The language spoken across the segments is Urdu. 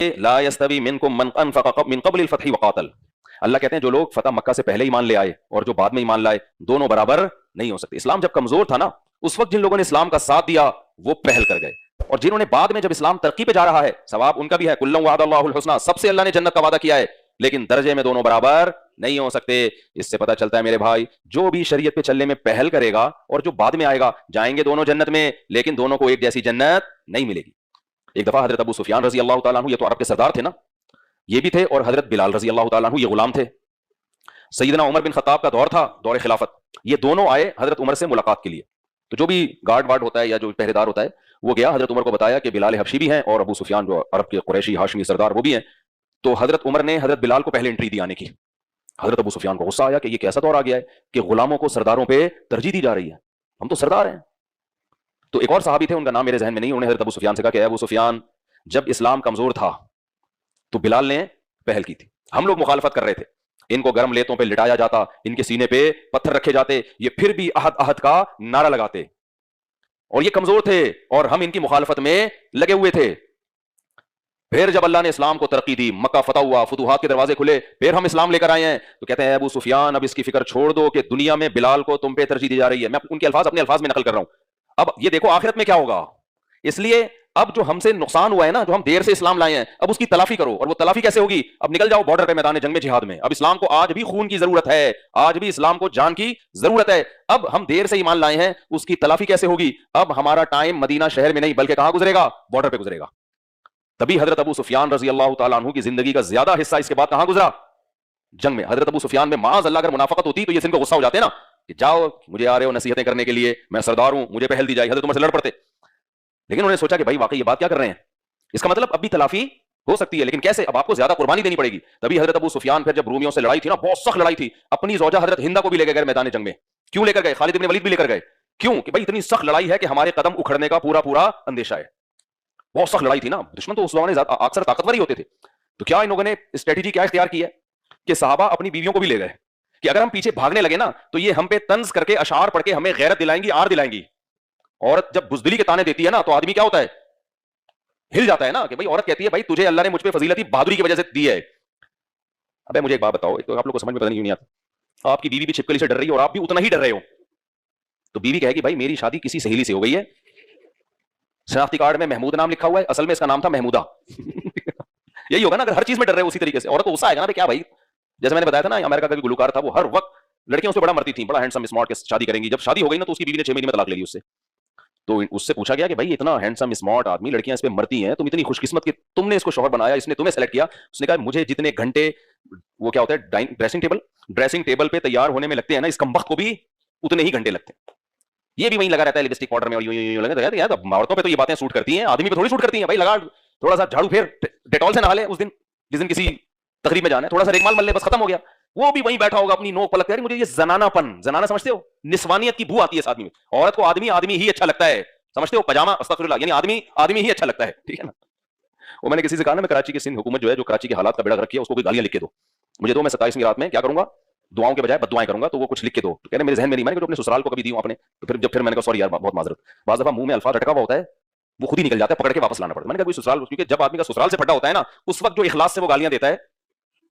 لا یستوی منکم من انفق من قبل الفتح وقاتل، اللہ کہتے ہیں جو لوگ فتح مکہ سے پہلے ایمان لے آئے اور جو بعد میں ایمان لائے دونوں برابر نہیں ہو سکتے. اسلام جب کمزور تھا نا اس وقت جن لوگوں نے اسلام کا ساتھ دیا وہ پہل کر گئے، اور جنہوں نے بعد میں جب اسلام ترقی پہ جا رہا ہے ثواب ان کا بھی ہے. کلًا وعد اللہ الحسنى، سب سے اللہ نے جنت کا وعدہ کیا ہے، لیکن درجے میں دونوں برابر نہیں ہو سکتے. اس سے پتہ چلتا ہے میرے بھائی جو بھی شریعت پہ چلنے میں پہل کرے گا اور جو بعد میں آئے گا جائیں گے دونوں جنت میں، لیکن دونوں کو ایک جیسی جنت نہیں ملے گی. ایک دفعہ حضرت ابو سفیان رضی اللہ تعالیٰ عنہ، یہ تو عرب کے سردار تھے نا، یہ بھی تھے، اور حضرت بلال رضی اللہ تعالیٰ عنہ یہ غلام تھے. سیدنا عمر بن خطاب کا دور تھا، دور خلافت. یہ دونوں آئے حضرت عمر سے ملاقات کے لیے. تو جو بھی گارڈ وارڈ ہوتا ہے یا جو پہرے دار ہوتا ہے وہ گیا حضرت عمر کو بتایا کہ بلال حبشی بھی ہیں اور ابو سفیان جو عرب کے قریشی ہاشمی سردار وہ بھی ہیں. تو حضرت عمر نے حضرت بلال کو پہلے انٹری دی آنے کی. حضرت ابو سفیان کو غصہ آیا کہ یہ کیسا دور آ گیا ہے کہ غلاموں کو سرداروں پہ ترجیح دی جا رہی ہے، ہم تو سردار ہیں. تو ایک اور صحابی تھے، ان کا نام میرے ذہن میں نہیں، انہوں نے حضرت ابو سفیان سے کہا کہ ابو سفیان جب اسلام کمزور تھا تو بلال نے پہل کی تھی، ہم لوگ مخالفت کر رہے تھے، ان کو گرم لیتوں پہ لٹایا جاتا، ان کے سینے پہ پتھر رکھے جاتے، یہ پھر بھی احد احد کا نعرہ لگاتے، اور یہ کمزور تھے اور ہم ان کی مخالفت میں لگے ہوئے تھے. پھر جب اللہ نے اسلام کو ترقی دی، مکہ فتح ہوا، فتوحات کے دروازے کھلے، پھر ہم اسلام لے کر آئے ہیں. تو کہتے ہیں ابو سفیان اب اس کی فکر چھوڑ دو کہ دنیا میں بلال کو تم پہ ترجیح دی جا رہی ہے. میں ان کے الفاظ اپنے الفاظ میں نقل کر رہا ہوں. اب یہ دیکھو آخرت میں کیا ہوگا. اس لیے اب جو ہم سے نقصان ہوا ہے نا، جو ہم دیر سے اسلام لائے ہیں، اب اس کی تلافی کرو. اور وہ تلافی کیسے ہوگی؟ اب نکل جاؤ بارڈر پہ، میدان جنگ میں، جہاد میں. اب اسلام کو آج بھی خون کی ضرورت ہے، آج بھی اسلام کو جان کی ضرورت ہے. اب ہم دیر سے ایمان لائے ہیں، اس کی تلافی کیسے ہوگی؟ اب ہمارا ٹائم مدینہ شہر میں نہیں بلکہ کہاں گزرے گا؟ بارڈر پہ گزرے گا. تبھی حضرت ابو سفیان رضی اللہ تعالیٰ عنہ کی زندگی کا زیادہ حصہ اس کے بعد کہاں گزرا؟ جنگ میں. حضرت ابو سفیان میں معاذ اللہ اگر منافقت ہوتی تو یہ سن کو غصہ ہو جاتے نا کہ جاؤ مجھے آ رہے ہو نصیحتیں کرنے کے لیے، میں سردار ہوں، مجھے پہل دی جائے. حضرت عمر سے لڑ پڑتے. لیکن انہوں نے سوچا کہ بھائی واقعی یہ بات کیا کر رہے ہیں، اس کا مطلب اب بھی تلافی ہو سکتی ہے، لیکن کیسے؟ اب آپ کو زیادہ قربانی دینی پڑے گی. تبھی حضرت ابو سفیان پھر جب رومیوں سے لڑائی تھی نا، بہت سخت لڑائی تھی، اپنی زوجہ حضرت ہندہ کو بھی لے کے گئے میدان جنگ میں. کیوں لے کر گئے؟ خالد بن ولید بھی لے کر گئے. کیوں کہ بھائی اتنی سخت لڑائی ہے کہ ہمارے قدم اکھڑنے کا پورا پورا اندیشہ ہے. بہت سخت لڑائی تھی نا، دشمن تو اس زمانے اکثر طاقتور ہی ہوتے تھے. تو کیا ان لوگوں نے اسٹریٹجی کیا اختیار کی ہے کہ صحابہ اپنی بیویوں کو بھی لے گئے کہ اگر ہم پیچھے بھاگنے لگے نا تو یہ ہم پہ طنز کر کے اشعار پڑھ کے ہمیں غیرت دلائیں گی، آر دلائیں گی. عورت جب بزدلی کے تانے دیتی ہے نا تو آدمی کیا ہوتا ہے؟ ہل جاتا ہے نا کہ بھائی عورت کہتی ہے بھائی تجھے اللہ نے مجھ پہ فضیلت بہادری کی وجہ سے دی ہے. ابے مجھے ایک بات بتاؤ، تو آپ لوگ کو سمجھ میں پتہ نہیں کیوں نہیں آتا. آپ کی بیوی بھی چھپکلی سے ڈر رہی ہے اور آپ بھی اتنا ہی ڈر رہے ہو، تو بیوی کہے گی بھائی میری شادی کسی سہیلی سے ہو گئی ہے، شناختی کارڈ میں محمود نام لکھا ہوا ہے، اصل میں اس کا نام تھا محمودہ. یہی ہوگا نا اگر ہر چیز میں ڈر رہے ہو اسی طریقے سے. عورت کو غصہ آئے گا نا کہ کیا بھائی، جیسے میں نے بتایا تھا نا امریکہ کا بھی گلوکار تھا، وہ ہر وقت لڑکیاں اس پہ بڑا مرتی تھیں، بڑا ہینڈسم اسمارٹ کے شادی کریں گی. جب شادی ہو گئی نا تو اس کی بیوی نے 6 مہینے میں طلاق لے لی اس سے. تو اس سے پوچھا گیا کہ بھائی اتنا ہینڈسم اسمارٹ آدمی لڑکیاں اس پہ مرتی ہیں، تم اتنی خوش قسمت کہ تم نے اس کو شوہر بنایا، اس نے تمہیں سلیکٹ کیا. اس نے کہا مجھے جتنے گھنٹے وہ کیا ہوتا ہے ڈریسنگ ٹیبل پہ تیار ہونے میں لگتے ہیں نا، اس کمبخت کو بھی اتنے ہی گھنٹے لگتے ہیں. یہ بھی وہیں لگا رہتا ہے لپسٹک پاؤڈر میں اور یوں لگا رہتا ہے. عورتوں پہ تو یہ باتیں سوٹ کرتی ہیں، آدمی پہ تھوڑی سوٹ کرتی ہیں. بھائی لگا تھوڑا سا جھاڑو پھر ڈیٹول سے نہا لے، اس دن جس دن کسی تقریب میں جانا ہے تھوڑا سا ریگمال مل لے، بس ختم ہو گیا. وہ بھی وہیں بیٹھا ہوگا اپنی نوک پلک کر. مجھے یہ زنانہ پن، زنانہ سمجھتے ہو؟ نسوانیت کی بو آتی ہے اس آدمی میں. عورت کو آدمی ہی اچھا لگتا ہے، سمجھتے ہو؟ پاجامہ استغفر اللہ، یعنی آدمی ہی اچھا لگتا ہے، ٹھیک ہے نا. وہ میں نے کسی سے کہا نا، میں کراچی کی سندھ حکومت جو ہے، جو کراچی کے حالات کا بیڑا رکھی ہے، اس کو کوئی گالیاں لکھ کے دو مجھے دو، میں 27ویں رات میں کیا کروں گا؟ دعاؤں کے بجائے بد دعائیں کروں گا. تو وہ کچھ لکھ کے دو. تو کہنے میرے ذہن میں نہیں، میں نے اپنے سسرال کو کبھی دی ہوں آپ نے. تو پھر میں نے کہا سوری یار بہت معذرت. بعض دفعہ منہ میں الفاظ اٹکا ہوا ہوتا ہے، وہ خود ہی نکل جاتا ہے، پکڑ کے واپس لانا پڑتا ہے. میں نے کہا کوئی سسرال، کیونکہ جب آدمی کا سسرال سے پھٹا ہوتا ہے نا اس وقت جو اخلاص سے وہ گالیاں دیتا ہے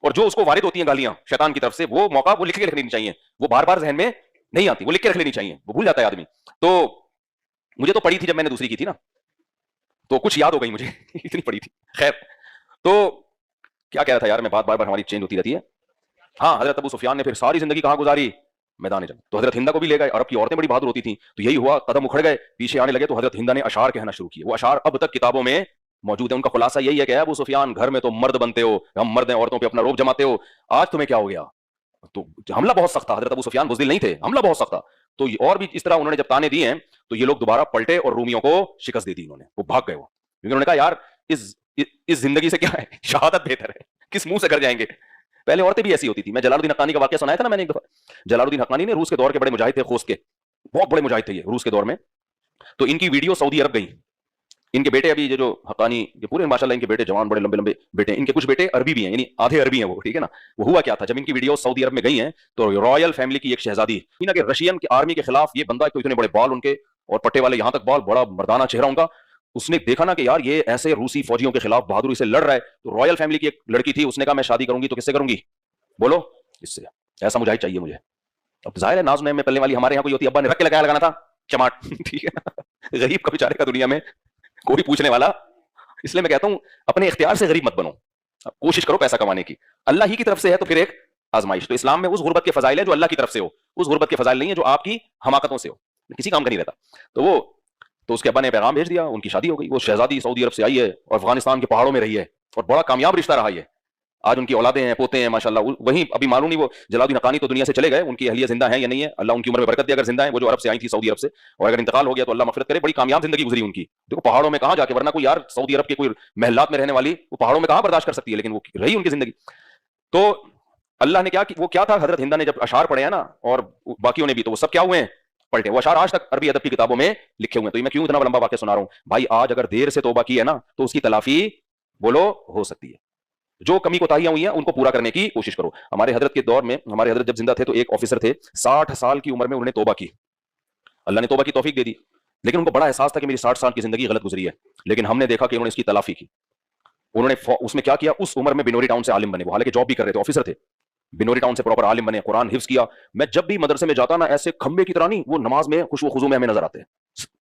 اور جو اس کو وارد ہوتی ہیں گالیاں شیطان کی طرف سے، وہ موقع وہ لکھ کے رکھ لینی چاہیے. وہ بار بار ذہن میں نہیں آتی، وہ لکھ کے رکھ لینی چاہیے، وہ بھول جاتا ہے آدمی. تو مجھے تو پڑی تھی جب میں نے دوسری کی تھی نا، تو کچھ یاد ہو گئی مجھے اتنی پڑی تھی. خیر، تو کیا کہہ رہا تھا یار میں، بات بار بار ہماری چینج ہوتی رہتی ہے. ہاں، حضرت ابو سفیان نے پھر ساری زندگی کہاں گزاری؟ میدان جنگ. تو حضرت ہندہ کو بھی لے گئے. عرب کی عورتیں بڑی بہادر ہوتی تھیں، تو یہی ہوا، قدم اکھڑ گئے، پیچھے آنے لگے. تو حضرت ہندہ نے اشعار کہنا شروع کیے. وہ اشعار اب تک کتابوں میں موجود ہیں. ان کا خلاصہ یہی ہے کہ ابو سفیان گھر میں تو مرد بنتے ہو، ہم مرد ہیں، عورتوں پہ اپنا روب جماتے ہو، آج تمہیں کیا ہو گیا؟ تو حملہ بہت سخت تھا. حضرت ابو سفیان بزدل نہیں تھے، حملہ بہت سخت تھا. تو اور بھی اس طرح انہوں نے جب تانے دیے ہیں تو یہ لوگ دوبارہ پلٹے اور رومیوں کو شکست دے دی. انہوں نے وہ بھاگ گئے. وہ کیونکہ انہوں نے کہا یار اس زندگی سے کیا ہے، شہادت بہتر ہے، کس منہ سے کر جائیں گے. پہلے عورتیں بھی ایسی ہوتی تھی. میں جلال الدین حقانی کا واقعہ سنایا تھا نا میں نے ایک دفعہ. جلال الدین حقانی نے روس کے دور کے بڑے مجاہد تھے، خوست کے بہت بڑے مجاہد تھے یہ روس کے دور میں. تو ان کی ویڈیو سعودی عرب گئی. ان کے بیٹے ابھی جو حقانی یہ پورے ماشاءاللہ ان کے بیٹے جوان بڑے لمبے لمبے بیٹے، ان کے کچھ بیٹے عربی بھی ہیں، یعنی آدھے عربی ہیں وہ، ٹھیک ہے نا. وہ ہوا کیا تھا جب ان کی ویڈیو سعودی عرب میں گئی ہیں تو رائل فیملی کی ایک شہزادی کہ رشین کی آرمی کے خلاف، یہ بندہ تو اتنے بڑے بال ان کے اور پٹے والے یہاں تک بال، بڑا مردانہ چہرہ ان کا. اس نے دیکھا نا کہ یار یہ ایسے روسی فوجیوں کے خلاف بہادری سے لڑ رہا ہے، تو رائل فیملی کی ایک لڑکی تھی، اس نے کہا میں شادی کروں گی تو کس سے کروں گی؟ بولو، اس سے، ایسا مجاہد چاہیے مجھے۔ اب ظاہر ہے ناز نعیم میں پلنے والی ہمارے یہاں کوئی ہوتی، ابا نے رکھ کے لگانا تھا چماٹ، ٹھیک ہے، غریب کا بیچارے کا دنیا میں کوئی پوچھنے والا۔ اس لیے میں کہتا ہوں اپنے اختیار سے غریب مت بنو، کوشش کرو پیسہ کمانے کی، اللہ ہی کی طرف سے ہے تو پھر ایک آزمائش۔ تو اسلام میں اس غربت کے فضائل ہے جو اللہ کی طرف سے ہو، اس غربت کے فضائل نہیں ہے جو آپ کی حماقتوں سے ہو، کسی کام کا نہیں رہتا۔ تو اس کے ابا نے پیغام بھیج دیا، ان کی شادی ہو گئی۔ وہ شہزادی سعودی عرب سے آئی ہے اور افغانستان کے پہاڑوں میں رہی ہے اور بڑا کامیاب رشتہ رہا ہے، آج ان کی اولادیں ہیں، پوتے ہیں ماشاءاللہ۔ وہیں ابھی معلوم نہیں وہ جلال الدین حقانی تو دنیا سے چلے گئے، ان کی اہلیہ زندہ ہیں یا نہیں ہے، اللہ ان کی عمر میں برکت دے اگر زندہ ہیں، وہ جو عرب سے آئی تھی سعودی عرب سے، اور اگر انتقال ہو گیا تو اللہ مغفرت کرے، بڑی کامیاب زندگی گزری ان کی۔ دیکھو پہاڑوں میں کہاں جا کے، ورنہ کوئی یار سعودی عرب کے کوئی محلات میں رہنے والی وہ پہاڑوں میں کہاں برداشت کر سکتی ہے، لیکن وہ رہی ان کی زندگی۔ تو اللہ نے کیا وہ کیا تھا، حضرت ہندا نے جب اشعار پڑھے ہیں نا، اور باقیوں نے بھی، تو وہ سب کیا ہوئے ہیں، پلٹے۔ وہ اشعار آج تک عربی ادب کی کتابوں میں لکھے ہوئے ہیں۔ تو یہ میں کیوں اتنا لمبا واقعہ سنا رہا ہوں بھائی؟ آج اگر دیر سے توبہ کی ہے نا تو اس کی تلافی بولو ہو سکتی ہے۔ جو کمی کوتاہیاں ہوئی ہیں ان کو پورا کرنے کی کوشش کرو۔ ہمارے حضرت کے دور میں، ہمارے حضرت جب زندہ تھے تو ایک آفیسر تھے، 60 سال کی عمر میں انہوں نے توبہ کی، اللہ نے توبہ کی توفیق دے دی، لیکن ان کو بڑا احساس تھا کہ میری 60 سال کی زندگی غلط گزری ہے، لیکن ہم نے دیکھا کہ انہوں نے اس کی تلافی کی۔ انہوں نے اس میں کیا کیا، اس عمر میں بنوری ٹاؤن سے عالم بنے، وہ حالانکہ جاب بھی کر رہے تھے، آفیسر تھے، بنوری ٹاؤن سے پراپر عالم بنے، قرآن حفظ کیا۔ میں جب بھی مدرسے میں جاتا نا، ایسے کھمبے کی طرح نہیں، وہ نماز میں خوشو و خضوع میں ہمیں نظر آتے ہیں۔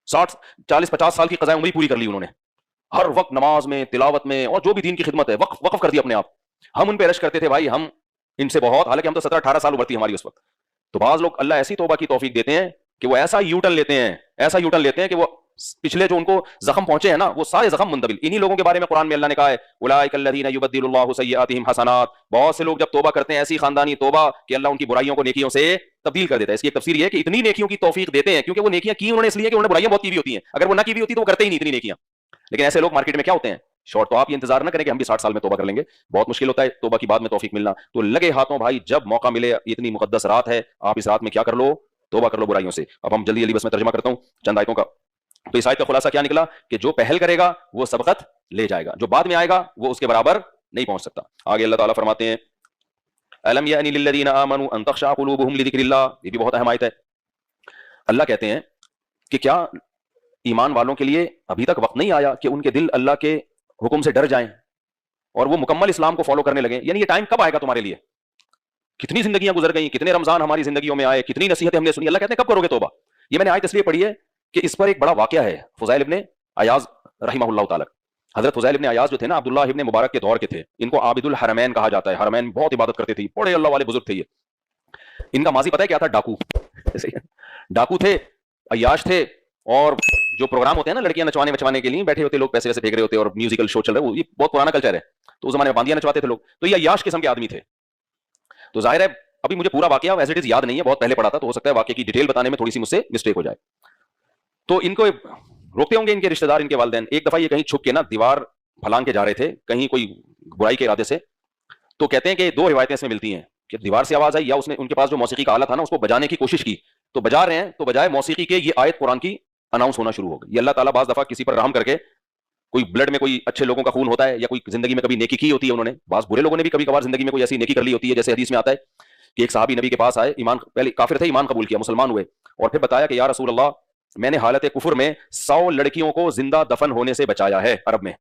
60 40 50 سال کی قضائے عمری پوری کر لی انہوں نے، ہر وقت نماز میں، تلاوت میں، اور جو بھی دین کی خدمت ہے وقف کر دیا اپنے آپ۔ ہم ان پہ رش کرتے تھے بھائی، ہم ان سے بہت، حالانکہ ہم تو 17 18 سال عمر تھی ہماری اس وقت۔ تو بعض لوگ اللہ ایسی توبہ کی توفیق دیتے ہیں کہ وہ ایسا یو ٹرن لیتے ہیں، ایسا یو ٹرن لیتے ہیں کہ وہ پچھلے جو ان کو زخم پہنچے ہیں نا، وہ سارے زخم منتقل۔ انہی لوگوں کے بارے میں قرآن میں اللہ نے کہا ہے اولئک الذین یبدل اللہ سیئاتہم حسنات۔ بہت سے لوگ جب توبہ کرتے ہیں، ایسی خاندانی توبہ کہ اللہ ان کی برائیوں کو نیکیوں سے تبدیل کر دیتا ہے۔ اس کی ایک تفسیر یہ ہے کہ اتنی نیکیوں کی توفیق دیتے ہیں کیونکہ وہ نیکیاں کی انہوں نے اس لیے کہ انہوں نے برائیاں بہت کی ہوئی ہوتی ہیں، اگر وہ نہ کی ہوئی ہوتی تو وہ کرتے ہی نہیں اتنی نیکیاں۔ لیکن ایسے لوگ مارکیٹ میں کیا ہوتے ہیں، شارٹ۔ تو آپ یہ انتظار نہ کریں کہ ہم بھی 60 سال میں توبہ کر لیں گے، بہت مشکل ہوتا ہے توبہ کی بعد میں توفیق ملنا۔ تو لگے ہاتھوں بھائی، جب موقع ملے، اتنی مقدس رات ہے، آپ اس رات میں کیا کر لو، توبہ کر لو برائیوں سے۔ اب ہم جلدی بس میں ترجمہ کرتا ہوں چند آیتوں کا۔ تو اس آیت کا خلاصہ کیا نکلا کہ جو پہل کرے گا وہ سبقت لے جائے گا، جو بعد میں آئے گا وہ اس کے برابر نہیں پہنچ سکتا۔ آگے اللہ تعالیٰ فرماتے ہیں الم یأن للذین آمنوا ان تخشع قلوبهم لذکر اللہ، یہ بھی بہت اہم آیت ہے۔ اللہ کہتے ہیں کہ کیا ایمان والوں کے لیے ابھی تک وقت نہیں آیا کہ ان کے دل اللہ کے حکم سے ڈر جائیں اور وہ مکمل اسلام کو فالو کرنے لگیں؟ یعنی یہ ٹائم کب آئے گا تمہارے لیے؟ کتنی زندگیاں گزر گئیں، کتنے رمضان ہماری زندگیوں میں آئے، کتنی نصیحتیں ہم نے سنی، اللہ کہتے ہیں کب کرو گے توبہ؟ یہ میں نے آیت اس لیے پڑھی ہے کہ اس پر ایک بڑا واقعہ ہے۔ فضیل ابن ایاز رحمہ اللہ تعالی، حضرت فضیل ابن ایاز جو تھے نا، عبداللہ ابن مبارک کے دور کے تھے، ان کو عابد الحرمین کہا جاتا ہے، حرمین بہت عبادت کرتے تھے، بڑے اللہ والے بزرگ تھے یہ۔ ان کا ماضی پتہ ہے کیا تھا؟ ڈاکو، ڈاکو تھے، عیاش تھے، اور جو پروگرام ہوتے ہیں نا لڑکیاں نچوانے کے لیے بیٹھے ہوتے لوگ، پیسے ویسے پھینک رہے ہوتے اور میوزیکل شو چل رہا ہے، وہ یہ بہت پرانا کلچر ہے، تو اس زمانے میں باندیاں نچواتے تھے لوگ، تو یہ عیاش قسم کے آدمی تھے۔ تو ظاہر ہے ابھی مجھے پورا واقعہ ایز اٹ از یاد نہیں ہے، بہت پہلے پڑھا تھا، تو ہو سکتا ہے واقعے کی ڈیٹیل بتانے میں تھوڑی سی مجھ سے مسٹیک ہو جائے۔ تو ان کو روکتے ہوں گے ان کے رشتہ دار، ان کے والدین۔ ایک دفعہ یہ کہیں چھپ کے نا دیوار پھلانگ کے جا رہے تھے کہیں کوئی برائی کے ارادے سے، تو کہتے ہیں کہ دو روایتیں اس میں ملتی ہیں کہ دیوار سے آواز آئی یا اس نے ان کے پاس جو موسیقی کا آلہ تھا نا اس کو بجانے کی کوشش کی، تو بجا رہے ہیں تو بجائے موسیقی کے یہ آیت قرآن کی اناؤنس ہونا شروع ہو گئی۔ یہ اللہ تعالیٰ بعض دفعہ کسی پر رحم کر کے، کوئی بلڈ میں کوئی اچھے لوگوں کا خون ہوتا ہے یا کوئی زندگی میں کبھی نیکی کی ہوتی ہے انہوں نے، بعض برے لوگوں نے بھی کبھی کبھار زندگی میں کوئی ایسی نیکی کر لی ہوتی ہے، جیسے حدیث میں آتا ہے کہ ایک صحابی نبی کے پاس آئے، ایمان پہلے کافر تھے، ایمان قبول کیا، مسلمان ہوئے، اور پھر بتایا کہ یا رسول اللہ میں نے حالت کفر میں 100 لڑکیوں کو زندہ دفن ہونے سے بچایا ہے عرب میں۔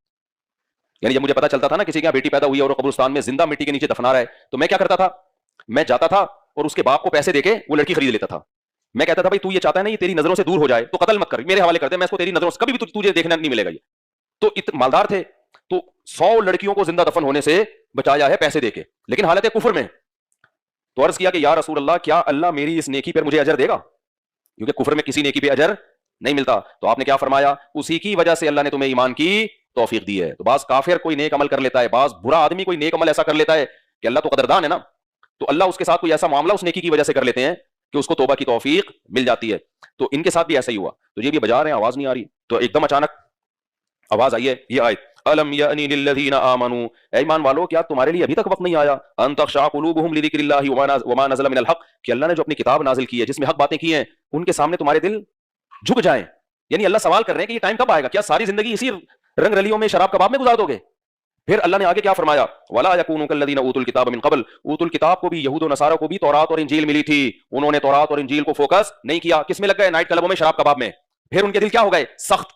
یعنی جب مجھے پتا چلتا تھا نا کسی کے یہاں بیٹی پیدا ہوئی ہے اور قبرستان میں زندہ مٹی کے نیچے دفنا رہا ہے، تو میں کیا کرتا تھا، میں جاتا تھا اور اس کے باپ کو پیسے دے کے وہ لڑکی خرید لیتا تھا۔ میں کہتا تھا بھائی تو یہ چاہتا ہے نا یہ تیری نظروں سے دور ہو جائے تو قتل مت کر، میرے حوالے کر دے، میں اس کو تیری نظروں سے کبھی بھی تجھے دیکھنا نہیں ملے گا۔ یہ تو مالدار تھے، تو 100 لڑکیوں کو زندہ دفن ہونے سے بچایا ہے پیسے دے کے، لیکن حالت کفر میں۔ تو عرض کیا کہ یا رسول اللہ کیا اللہ میری اس نیکی پر مجھے اجر دے گا؟ کیونکہ کفر میں کسی نیکی پہ اجر نہیں ملتا۔ تو آپ نے کیا فرمایا، اسی کی وجہ سے اللہ نے تمہیں ایمان کی توفیق دی ہے۔ تو بعض کافر کوئی نیک عمل کر لیتا ہے، بعض برا آدمی کوئی نیک عمل ایسا کر لیتا ہے کہ اللہ تو قدردان ہے نا، تو اللہ اس کے ساتھ کوئی ایسا معاملہ اس نیکی کی وجہ سے کر لیتے ہیں کہ اس کو توبہ کی توفیق مل جاتی ہے۔ تو ان کے ساتھ بھی ایسا ہی ہوا۔ تو یہ بھی بجا رہے ہیں، آواز نہیں آ رہی، تو ایک دم اچانک آواز آئی ہے، یہ آیت الم یأنی للذین آمنوا، اے ایمان والو کیا تمہارے لیے ابھی تک وقت نہیں آیا، ان تخشع قلوبہم لذکر اللہ وما نزل من الحق، کہ اللہ نے جو اپنی کتاب نازل کی ہے جس میں حق باتیں کی ہیں ان کے سامنے تمہارے دل جھک جائیں۔ یعنی اللہ سوال کر رہے ہیں کہ یہ ٹائم کب آئے گا؟ کیا ساری زندگی اسی رنگ رلیوں میں شراب کباب میں گزار دو گے؟ پھر اللہ نے آگے کیا فرمایا، ولا یکونوا کالذین اوتوا الکتاب من قبل، اوتوا الکتاب کو بھی، یہود و نصارہ کو بھی تورات اور انجیل ملی تھی، انہوں نے تورات اور انجیل کو فوکس نہیں کیا، کس میں لگ گئے؟ نائٹ کلبوں میں، شراب کباب میں۔ پھر ان کے دل کیا ہو گئے؟ سخت۔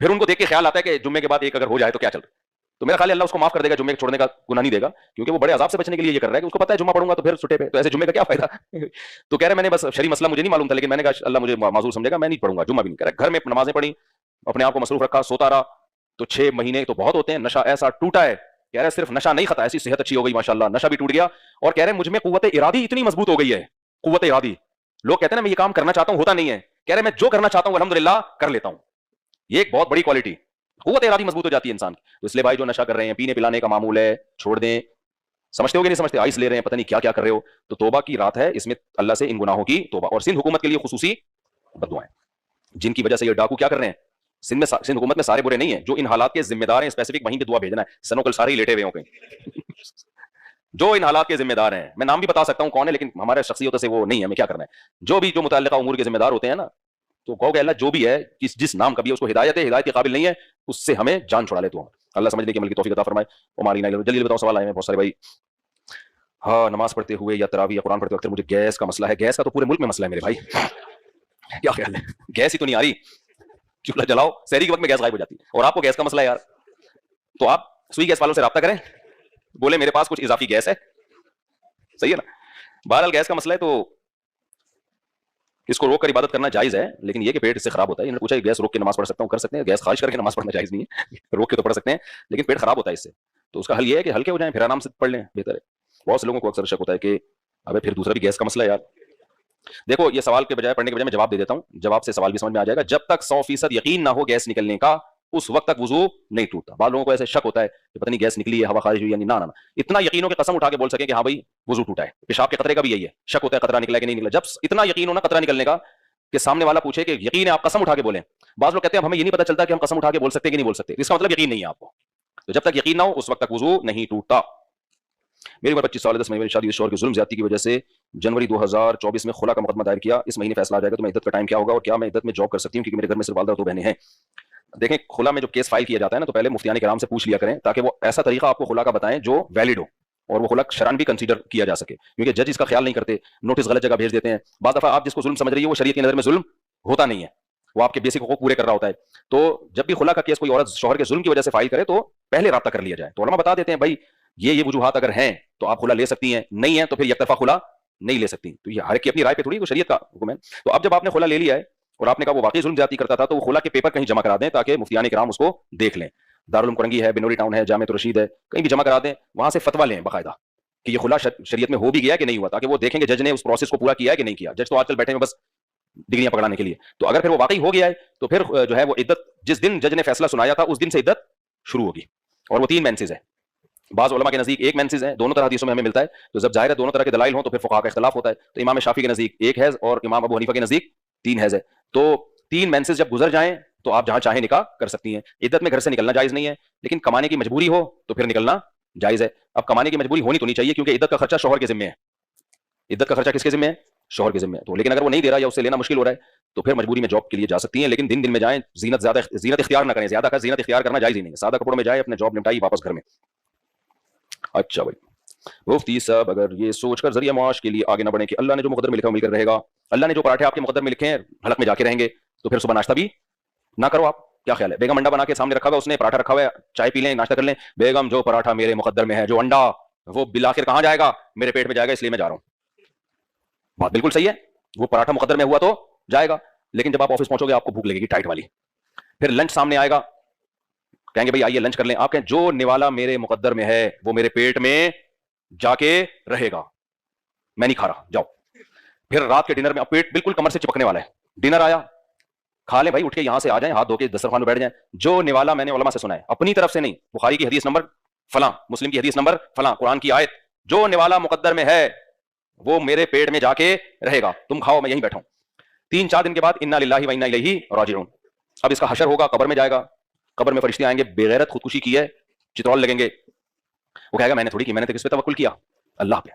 پھر ان کو دیکھ کے خیال آتا ہے کہ جمعے کے بعد ایک اگر ہو جائے تو کیا چل رہا ہے. تو میرا خیال ہے اللہ اس کو معاف کر دے گا, جمعے چھوڑنے کا گناہ نہیں دے گا, کیونکہ وہ بڑے عذاب سے بچنے کے لیے یہ کر رہا ہے کہ اس کو پتا ہے جمعہ پڑھوں گا تو پھر چھٹے پہ, تو ایسے جمعے کا کیا فائدہ. تو کہہ رہے میں نے بس شرعی مسئلہ مجھے نہیں معلوم تھا, لیکن میں نے کہا اللہ مجھے معذور سمجھے گا, میں نہیں پڑھوں گا جمعہ بھی نہیں. کہہ رہا گھر میں نمازیں پڑھی, اپنے آپ کو مصروف رکھا, سوتا رہا. تو 6 مہینے تو بہت ہوتے ہیں, نشہ ایسا ٹوٹا ہے. کہہ رہے صرف نشہ نہیں کھتا, ایسی صحت اچھی ہو گئی ماشاءاللہ, نشہ بھی ٹوٹ گیا. اور کہہ رہے مجھ میں قوت ارادی اتنی مضبوط ہو گئی ہے, قوت ارادی. لوگ کہتے ہیں نا میں یہ کام کرنا چاہتا ہوں ہوتا نہیں ہے, کہہ رہے میں جو کرنا چاہتا ہوں الحمدللہ کر لیتا ہوں. یہ ایک بہت بڑی کوالٹی, قوت ارادی مضبوط ہو جاتی ہے انسان کی. تو اس لیے بھائی جو نشہ کر رہے ہیں, پینے پلانے کا معمول ہے, چھوڑ دیں. سمجھتے ہو کہ نہیں سمجھتے, آئس لے رہے ہیں, پتہ نہیں کیا کیا کر رہے ہو, تو توبہ کی رات ہے, اس میں اللہ سے ان گناہوں کی توبہ. اور سندھ حکومت کے لیے خصوصی بددعائیں, جن کی وجہ سے یہ ڈاکو کیا کر رہے ہیں. سندھ حکومت میں سارے برے نہیں ہیں, جو ان حالات کے ذمہ دار ہیں اسپیسیفک وہیں پہ دعا بھیجنا ہے. سنو کل سارے ہی لیٹے ہوئے ہوں کہیں. جو ان حالات کے ذمہ دار ہیں, میں نام بھی بتا سکتا ہوں کون ہے, لیکن ہمارے شخصیتوں سے وہ نہیں ہے, ہمیں کیا کرنا ہے. جو متعلقہ امور کے ذمہ دار ہوتے ہیں نا, تو کہو کہ اللہ جو بھی ہے, جس نام کا بھی ہے, اس کو ہدایت ہے, ہدایت کے قابل نہیں ہے, اس سے ہمیں جان چھڑا لے. تو اللہ سمجھنے کی عمل کی توفیق عطا فرمائے. ہماری جلدی بتاؤ, سوال آئے ہیں بہت سارے بھائی. ہاں, نماز پڑھتے ہوئے یا تراویح یا قرآن پڑھتے وقت مجھے گیس کا مسئلہ ہے. گیس کا تو پورے ملک میں مسئلہ ہے میرے بھائی, کیا خیال ہے؟ گیس ہی تو نہیں آ رہی, چولہا جلاؤ, سحری کے وقت میں گیس غائب ہو جاتی ہے, اور آپ کو گیس کا مسئلہ ہے یار. تو آپ سوئی گیس والوں سے رابطہ کریں, بولے میرے پاس کچھ اضافی گیس ہے, صحیح ہے نا. بہرحال گیس کا مسئلہ ہے, تو اس کو روک کر عبادت کرنا جائز ہے, لیکن یہ کہ پیٹ اس سے خراب ہوتا ہے. انہوں نے پوچھا گیس روک کے نماز پڑھ سکتا ہوں, کر سکتے ہیں. گیس خارج کر کے نماز پڑھنا جائز نہیں ہے, روک کے تو پڑھ سکتے ہیں, لیکن پیٹ خراب ہوتا ہے اس سے. تو اس کا حل یہ ہے کہ ہلکے ہو جائیں, پھر آرام سے پڑھ لیں, بہتر ہے. بہت سے لوگوں کو اکثر شک ہوتا ہے کہ ابے پھر دوسرا بھی گیس کا مسئلہ ہے یار. دیکھو, یہ سوال کے بجائے پڑھنے کے بجائے میں جواب دے دیتا ہوں, جواب سے سوال بھی سمجھ میں آ جائے گا. جب تک 100% یقین نہ ہو گیس نکلنے کا, اس وقت تک وضو نہیں ٹوٹتا. بعض لوگوں کو ایسے شک ہوتا ہے کہ پتہ نہیں گیس نکلی ہے, ہوا خارج ہوئی ہے, نہ اتنا یقین ہو کہ قسم اٹھا کے بول سکیں کہ ہاں بھائی وضو ٹوٹا ہے. پیشاب کے قطرے کا بھی یہی ہے, شک ہوتا ہے قطرہ نکلا کہ نہیں نکلا. جب اتنا یقین ہو نا قطرہ نکلنے کا کہ سامنے والا پوچھے کہ یقین ہے, آپ قسم اٹھا کے بولیں. بعض لوگ کہتے ہیں ہمیں یہ نہیں پتہ چلتا کہ ہم قسم اٹھا کے بول سکتے کہ نہیں بول سکتے, اس کا مطلب یقین نہیں ہے آپ کو. تو جب تک یقین نہ ہو اس وقت تک وضو نہیں ٹوٹتا. میری عمر 25 سال ہے, 10 مہینے شادی, شوہر کی ظلم زیادتی کی وجہ سے جنوری 2024 میں خلا کا مقدمہ دائر کیا. اس مہینے فیصلہ آ جائے گا تو میں عدت کا ٹائم کیا ہوگا, اور کیا میں عدت میں جاب کر سکتی ہوں, کیونکہ میرے گھر میں صرف والدہ اور 2 بہنیں ہیں. دیکھیں, خلا میں جو کیس فائل کیا جاتا ہے نا, تو پہلے مفتیان کرام سے پوچھ لیا کریں, تاکہ وہ ایسا طریقہ آپ کو خلا کا بتائیں جو ویلڈ ہو, اور وہ خلا شرعن بھی کنسیڈر کیا جا سکے. کیونکہ جج اس کا خیال نہیں کرتے, نوٹس غلط جگہ بھیج دیتے ہیں. بعض دفعہ آپ جس کو ظلم سمجھ رہی ہے وہ شریعت کی نظر میں ظلم ہوتا نہیں ہے, وہ آپ کے بیسک حقوق پورے کر رہا ہوتا ہے. تو جب بھی خلا کا کیس کوئی عورت شوہر کے ظلم کی وجہ سے فائل کرے تو پہلے رابطہ کر لیا جائے. تو علماء بتا دیتے ہیں بھائی یہ وجوہات اگر ہیں تو آپ خلا لے سکتی ہیں, نہیں ہیں تو پھر یک طرفہ خلا نہیں لے سکتی. تو یہ ہر ایک کی اپنی رائے پہ تھوڑی, وہ شریعت کا حکم ہے. تو اب جب آپ نے خلا لے لیا ہے اور آپ نے کہا وہ واقعی ظلم زیادتی کرتا تھا, تو وہ خلا کے پیپر کہیں جمع کرا دیں تاکہ مفتیان کرام اس کو دیکھ لیں. دارالعلوم کرنگی ہے, بنوری ٹاؤن ہے, جامع رشید ہے, کہیں بھی جمع کرا دیں, وہاں سے فتویٰ لیں باقاعدہ کہ یہ خلا شریعت میں ہو بھی گیا کہ نہیں ہوا, تاکہ وہ دیکھیں کہ جج نے اس پروسیس کو پورا کیا ہے کہ نہیں کیا. جج تو آج کل بیٹھے ہیں بس ڈگریاں پکڑانے کے لیے. تو اگر پھر وہ واقعی ہو گیا ہے تو پھر جو ہے وہ عدت جس دن جج نے فیصلہ سنایا تھا اس دن سے عدت شروع ہوگی. اور وہ 3 مینسز ہے. بعض علماء کے نزدیک 1 مینسز ہے, دونوں طرح حدیثوں میں ہمیں ملتا ہے. تو جب ظاہر ہے دونوں طرح کے دلائل ہوں تو پھر فقہاء کا اختلاف ہوتا ہے. تو امام شافعی کے نزدیک 1 حیض اور امام ابو حنیفہ کے نزدیک 3 حیض ہے. تو 3 مینسز جب گزر جائیں تو آپ جہاں چاہیں نکاح کر سکتی ہیں. عدت میں گھر سے نکلنا جائز نہیں ہے, لیکن کمانے کی مجبوری ہو تو پھر نکلنا جائز ہے. اب کمانے کی مجبوری ہونی تو نہیں چاہیے, کیونکہ عدت کا خرچہ شوہر کے ذمہ ہے. عدت کا خرچہ کس کے ذمہ ہے؟ شوہر کے ذمہ ہے. تو لیکن اگر وہ نہیں دے رہا یا اس سے لینا مشکل ہو رہا ہے تو پھر مجبوری میں جاب کے لیے جا سکتی ہیں, لیکن دن میں جائیں, زینت اختیار نہ کریں. زیادہ کا زینت اختیار کرنا جائز ہی نہیں ہے. سادہ کپڑوں میں جائیں, اپنے جاب نمٹائی, واپس گھر میں. اچھا بھائی, مفتی صاحب اگر یہ سوچ کر ذریعہ معاش کے لیے آگے نہ بڑھیں کہ اللہ نے جو مقدر میں لکھا ہے وہ مل کر رہے گا, اللہ نے جو پراٹھے آپ کے مقدر میں لکھے ہیں حلق میں جا کے رہیں گے, تو پھر صبح ناشتہ بھی نہ کرو. آپ کیا خیال ہے؟ بیگم انڈا بنا کے سامنے رکھا ہوا, اس نے پراٹھا رکھا ہوا ہے, چائے پی لیں, ناشتہ کر لیں. بیگم جو پراٹھا میرے مقدر میں ہے, جو انڈا, وہ بالآخر کہاں جائے گا؟ میرے پیٹ میں جائے گا, اس لیے میں جا رہا ہوں. بات بالکل صحیح ہے, وہ پراٹھا مقدر میں ہوا تو جائے گا, لیکن جب آپ آفس پہنچو گے آپ کو بھوک لگے گی ٹائٹ والی. پھر لنچ سامنے آئے گا, کہیں گے بھائی آئیے لنچ کر لیں. آپ کہیں جو نوالا میرے مقدر میں ہے وہ میرے پیٹ میں جا کے رہے گا, میں نہیں کھا رہا, جاؤ. پھر رات کے ڈنر میں پیٹ بالکل کمر سے چپکنے والا ہے, ڈنر آیا, کھا لیں بھائی, اٹھ کے یہاں سے آ جائیں, ہاتھ دھو کے دسترخوان میں بیٹھ جائیں. جو نوالا میں نے علماء سے سنا ہے, اپنی طرف سے نہیں, بخاری کی حدیث نمبر فلاں, مسلم کی حدیث نمبر فلاں, قرآن کی آیت, جو نوالا مقدر میں ہے وہ میرے پیٹ میں جا کے رہے گا, تم کھاؤ میں یہیں بیٹھا ہوں. 3-4 دن کے بعد انا للہ و انا الیہ راجعون. اب اس کا حشر ہوگا, قبر میں جائے گا, قبر میں فرشتے آئیں گے, بغیرت خودکشی کی ہے, چترول لگیں گے. وہ کہے گا میں نے تھوڑی کی, میں نے تو کس پہ توکل کیا؟ اللہ پہ.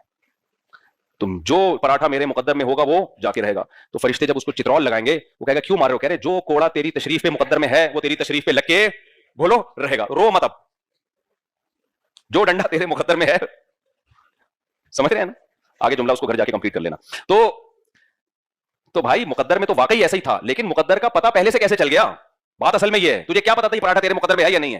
تم جو پراٹھا میرے مقدر میں ہوگا وہ جا کے رہے گا. تو فرشتے جب اس کو چترول لگائیں گے, وہ کہے گا کیوں مار رہے ہو؟ کہہ رہے جو کوڑا تیری تشریف پہ مقدر میں ہے وہ تیری تشریف پہ لگ کے بولو رہے گا, رو مت. اب جو ڈنڈا تیرے مقدر میں ہے, سمجھ رہے ہیں نا؟ آگے جملہ اس کو گھر جا کے کمپلیٹ کر لینا. تو بھائی مقدر میں تو واقعی ایسا ہی تھا, لیکن مقدر کا پتہ پہلے سے کیسے چل گیا؟ بات اصل میں یہ ہے, تجھے کیا پتا تھا یہ پراٹھا تیرے مقدر میں ہے یا نہیں ہے؟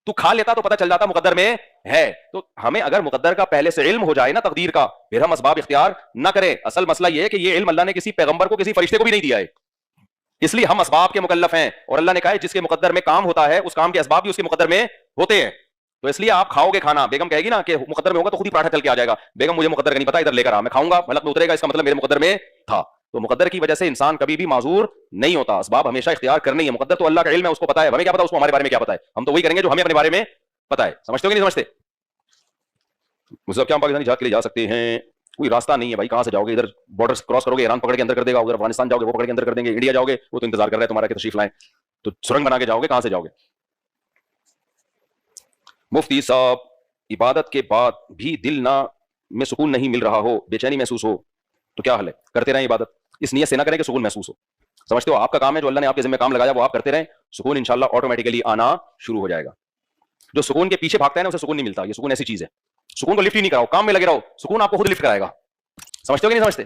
تو کھا لیتا تو پتا چل جاتا مقدر میں ہے. تو ہمیں اگر مقدر کا پہلے سے علم ہو جائے نا, تقدیر کا, پھر ہم اسباب اختیار نہ کریں. اصل مسئلہ یہ ہے کہ یہ علم اللہ نے کسی پیغمبر کو, کسی فرشتے کو بھی نہیں دیا ہے, اس لیے ہم اسباب کے مکلف ہیں. اور اللہ نے کہا ہے جس کے مقدر میں کام ہوتا ہے اس کام کے اسباب بھی اس کے مقدر میں ہوتے ہیں. تو اس لیے آپ کھاؤ گے کھانا, بیگم کہے گی نا کہ مقدر میں ہوگا تو خود ہی پراٹھا چل کے آ جائے گا, بیگم مجھے مقدر کا نہیں پتا, ادھر لے کر آ, میں کھاؤں گا, حلق میں اترے گا, اس کا مطلب میرے مقدر میں تھا. تو مقدر کی وجہ سے انسان کبھی بھی معذور نہیں ہوتا, اسباب ہمیشہ اختیار کرنی ہے. مقدر تو اللہ کا علم ہے, اس کو پتا ہے, ہمیں کیا پتا اس کو ہمارے بارے میں کیا پتا ہے, ہم تو وہی کریں گے جو ہمیں اپنے بارے میں پتا ہے. سمجھتے ہو کہ نہیں سمجھتے؟ مطلب کیا ہم پاکستانی جہاد کے لیے جا سکتے ہیں؟ کوئی راستہ نہیں ہے بھائی, کہاں سے جاؤ گے؟ ادھر بارڈر کراس کرو گے, ایران پکڑ کے اندر کر دے گا, ادھر افغانستان جاؤ گے وہ پکڑ کے اندر کر دیں گے, انڈیا جاؤ گے وہ تو انتظار کر رہے ہیں تمہارا کہ تشریف لائیں, تو سرنگ بنا کے جاؤ گے, کہاں سے جاؤ گے؟ مفتی صاحب, عبادت کے بعد بھی دل میں سکون نہیں مل رہا ہو, بے چینی محسوس ہو, تو کیا حل ہے؟ کرتے رہیں عبادت, اس نیت سے نہ کریں کہ سکون محسوس ہو. سمجھتے ہو آپ کا کام ہے, جو اللہ نے آپ کے ذمہ کام لگایا وہ آپ کرتے رہیں, سکون انشاءاللہ آٹومیٹیکلی آنا شروع ہو جائے گا. جو سکون کے پیچھے بھاگتا ہے نا اسے سکون نہیں ملتا. یہ سکون ایسی چیز ہے, سکون کو لفٹ ہی نہیں کراؤ, کام میں لگے رہو, سکون آپ کو خود لفٹ کرائے گا. سمجھتے ہو کہ نہیں سمجھتے؟